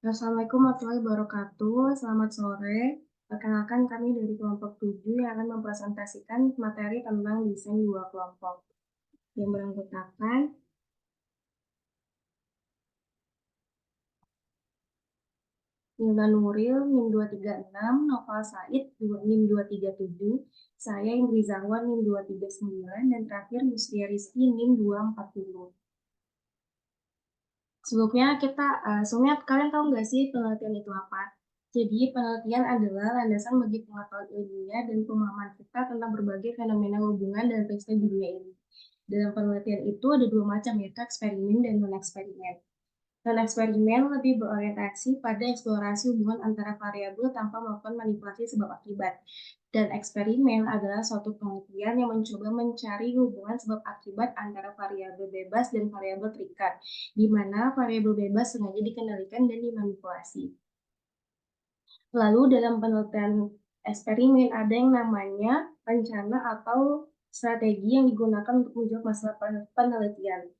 Assalamualaikum warahmatullahi wabarakatuh. Selamat sore. Perkenalkan kami dari kelompok 7 yang akan mempresentasikan materi tentang desain dua kelompok. Yang beranggotakan Nilda Nuril, NIM 236, Noval Said, NIM 237, saya Indri Zahwan, NIM 239, dan terakhir Yusria Rizky, NIM 240. Sebelumnya kalian tahu nggak sih penelitian itu apa? Jadi penelitian adalah landasan bagi pengetahuan ilmiah dan pemahaman kita tentang berbagai fenomena hubungan dan peristiwa di dunia ini. Dalam penelitian itu ada dua macam, yaitu eksperimen dan non-eksperimen. Non-eksperimen lebih berorientasi pada eksplorasi hubungan antara variabel tanpa melakukan manipulasi sebab akibat. Dan eksperimen adalah suatu penelitian yang mencoba mencari hubungan sebab akibat antara variabel bebas dan variabel terikat, di mana variabel bebas sengaja dikendalikan dan dimanipulasi. Lalu dalam penelitian eksperimen ada yang namanya rencana atau strategi yang digunakan untuk menjawab masalah penelitian.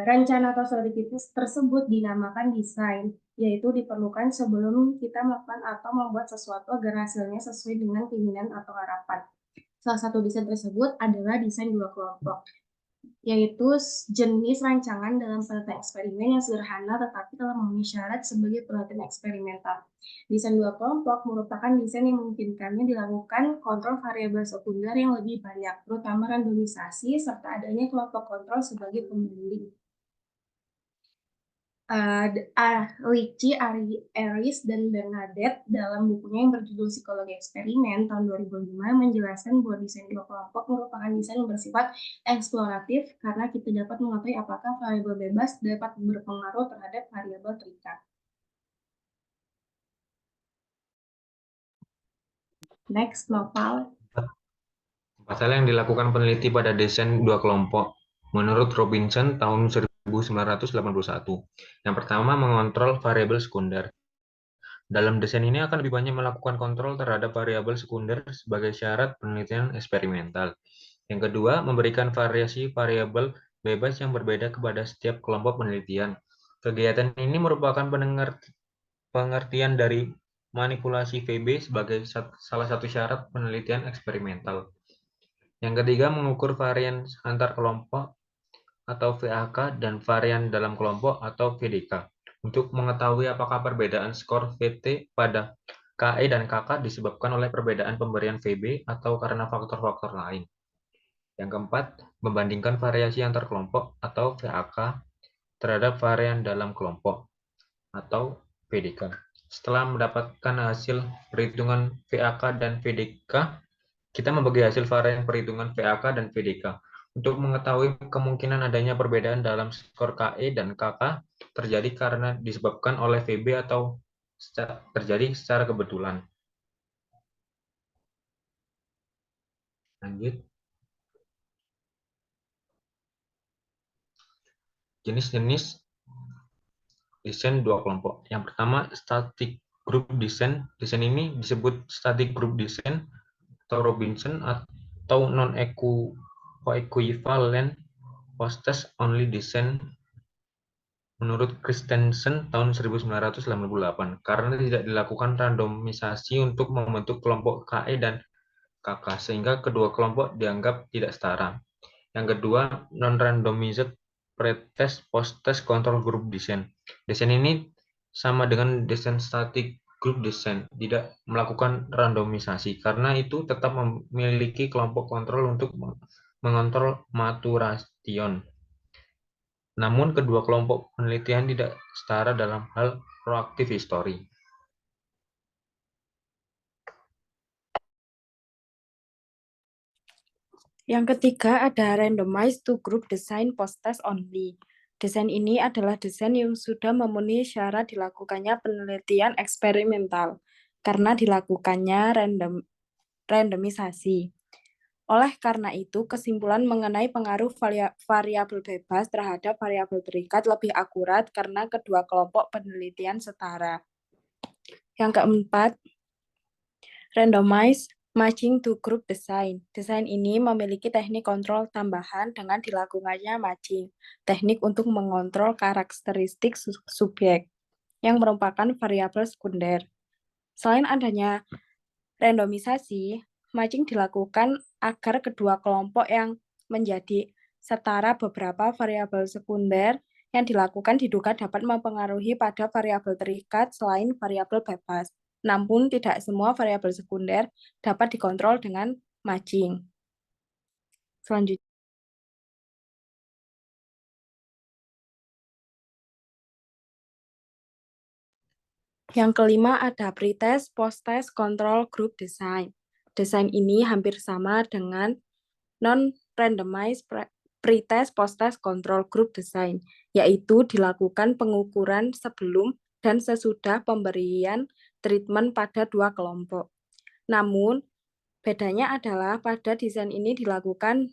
Rencana atau strategi tersebut dinamakan desain, yaitu diperlukan sebelum kita melakukan atau membuat sesuatu agar hasilnya sesuai dengan keinginan atau harapan. Salah satu desain tersebut adalah desain dua kelompok, yaitu jenis rancangan dalam penelitian eksperimen yang sederhana tetapi telah memenuhi syarat sebagai penelitian eksperimental. Desain dua kelompok merupakan desain yang memungkinkannya dilakukan kontrol variabel sekunder yang lebih banyak, terutama randomisasi serta adanya kelompok kontrol sebagai pembanding. Ricci, Aris, dan Bernadette dalam bukunya yang berjudul Psikologi Eksperimen tahun 2005 menjelaskan bahwa desain dua kelompok merupakan desain yang bersifat eksploratif karena kita dapat mengetahui apakah variabel bebas dapat berpengaruh terhadap variabel terikat. Next, Noval. Pasal yang dilakukan peneliti pada desain dua kelompok, menurut Robinson tahun 1981. Yang pertama, mengontrol variabel sekunder. Dalam desain ini akan lebih banyak melakukan kontrol terhadap variabel sekunder sebagai syarat penelitian eksperimental. Yang kedua, memberikan variasi variabel bebas yang berbeda kepada setiap kelompok penelitian. Kegiatan ini merupakan pengertian dari manipulasi VB sebagai salah satu syarat penelitian eksperimental. Yang ketiga, mengukur varian antar kelompok atau VAK dan varian dalam kelompok atau VDK untuk mengetahui apakah perbedaan skor VT pada KE dan KK disebabkan oleh perbedaan pemberian VB atau karena faktor-faktor lain. Yang keempat, membandingkan variasi antar kelompok atau VAK terhadap varian dalam kelompok atau VDK. Setelah mendapatkan hasil perhitungan VAK dan VDK, kita membagi hasil varian perhitungan VAK dan VDK. Untuk mengetahui kemungkinan adanya perbedaan dalam skor KE dan KK terjadi karena disebabkan oleh VB atau terjadi secara kebetulan. Lanjut. Jenis-jenis desain dua kelompok. Yang pertama, static group design. Desain ini disebut static group design atau Robinson atau non-equivalent post-test only design menurut Christensen tahun 1988 karena tidak dilakukan randomisasi untuk membentuk kelompok KE dan KK sehingga kedua kelompok dianggap tidak setara. Yang kedua, non-randomized pretest post-test control group design. Desain ini sama dengan desain static group design, tidak melakukan randomisasi karena itu tetap memiliki kelompok kontrol untuk mengontrol maturation. Namun kedua kelompok penelitian tidak setara dalam hal proaktif history. Yang ketiga ada randomized two group design post-test only. Desain ini adalah desain yang sudah memenuhi syarat dilakukannya penelitian eksperimental karena dilakukannya randomisasi. Oleh karena itu, kesimpulan mengenai pengaruh variabel bebas terhadap variabel terikat lebih akurat karena kedua kelompok penelitian setara. Yang keempat, randomized matching to group design. Desain ini memiliki teknik kontrol tambahan dengan dilakukannya matching, teknik untuk mengontrol karakteristik subjek. yang merupakan variabel sekunder. Selain adanya randomisasi, matching dilakukan agar kedua kelompok yang menjadi setara beberapa variabel sekunder yang dilakukan diduga dapat mempengaruhi pada variabel terikat selain variabel bebas. Namun tidak semua variabel sekunder dapat dikontrol dengan matching. Selanjutnya, yang kelima ada pretest, posttest, control group design. Desain ini hampir sama dengan non-randomized pretest, posttest, control group design, yaitu dilakukan pengukuran sebelum dan sesudah pemberian treatment pada dua kelompok. Namun, bedanya adalah pada desain ini dilakukan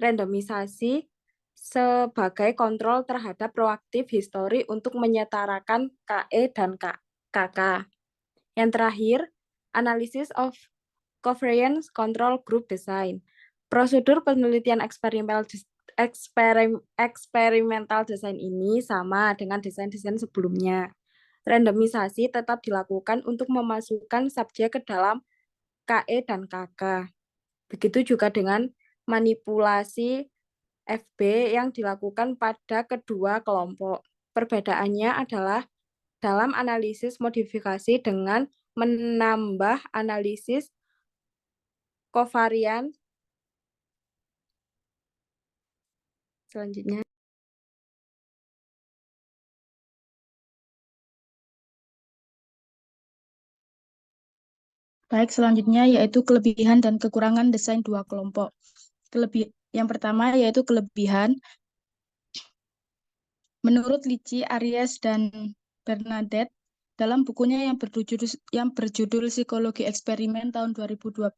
randomisasi sebagai kontrol terhadap proaktif histori untuk menyetarakan KE dan KK. Yang terakhir, analysis of covariance control group design. Prosedur penelitian eksperimental desain ini sama dengan desain-desain sebelumnya. Randomisasi tetap dilakukan untuk memasukkan subjek ke dalam KE dan KK. Begitu juga dengan manipulasi FB yang dilakukan pada kedua kelompok. Perbedaannya adalah dalam analisis modifikasi dengan menambah analisis kovarian. Selanjutnya, baik, selanjutnya yaitu kelebihan dan kekurangan desain dua kelompok. Yang pertama yaitu kelebihan. Menurut Lici, Aries, dan Bernadette, dalam bukunya yang berjudul Psikologi Eksperimen tahun 2025,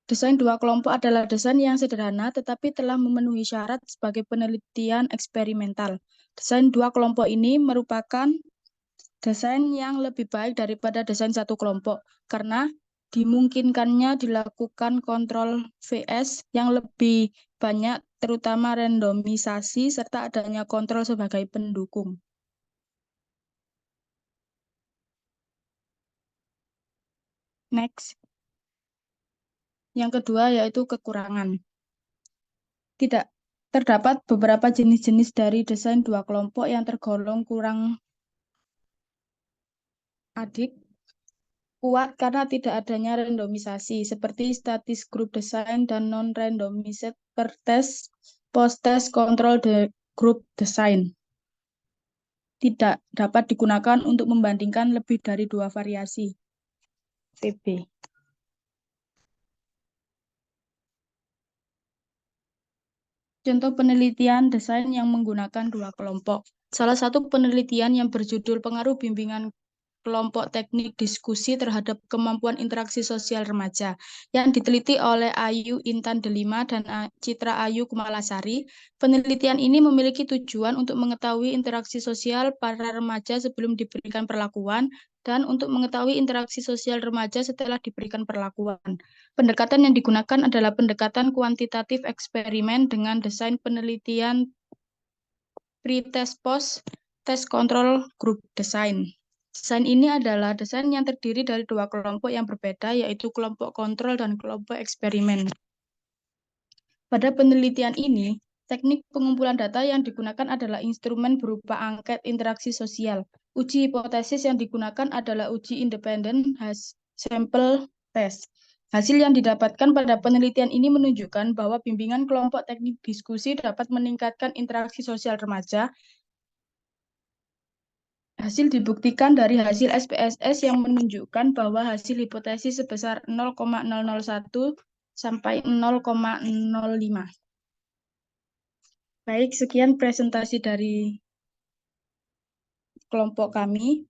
desain dua kelompok adalah desain yang sederhana tetapi telah memenuhi syarat sebagai penelitian eksperimental. Desain dua kelompok ini merupakan desain yang lebih baik daripada desain satu kelompok karena dimungkinkannya dilakukan kontrol VS yang lebih banyak, terutama randomisasi serta adanya kontrol sebagai pendukung. Next. Yang kedua yaitu kekurangan. Tidak terdapat beberapa jenis-jenis dari desain dua kelompok yang tergolong kurang adik kuat karena tidak adanya randomisasi, seperti statis group design dan non-randomized pretest, post-test control group design. Tidak dapat digunakan untuk membandingkan lebih dari dua variasi. PB. Contoh penelitian desain yang menggunakan dua kelompok. Salah satu penelitian yang berjudul Pengaruh Bimbingan Kelompok Teknik Diskusi terhadap Kemampuan Interaksi Sosial Remaja yang diteliti oleh Ayu Intan Delima dan Citra Ayu Kumalasari. Penelitian ini memiliki tujuan untuk mengetahui interaksi sosial para remaja sebelum diberikan perlakuan dan untuk mengetahui interaksi sosial remaja setelah diberikan perlakuan. Pendekatan yang digunakan adalah pendekatan kuantitatif eksperimen dengan desain penelitian pre-test post-test control group design. Desain ini adalah desain yang terdiri dari dua kelompok yang berbeda, yaitu kelompok kontrol dan kelompok eksperimen. Pada penelitian ini, teknik pengumpulan data yang digunakan adalah instrumen berupa angket interaksi sosial. Uji hipotesis yang digunakan adalah uji independen sample test. Hasil yang didapatkan pada penelitian ini menunjukkan bahwa bimbingan kelompok teknik diskusi dapat meningkatkan interaksi sosial remaja. Hasil dibuktikan dari hasil SPSS yang menunjukkan bahwa hasil hipotesis sebesar 0,001 sampai 0,05. Baik, sekian presentasi dari kelompok kami.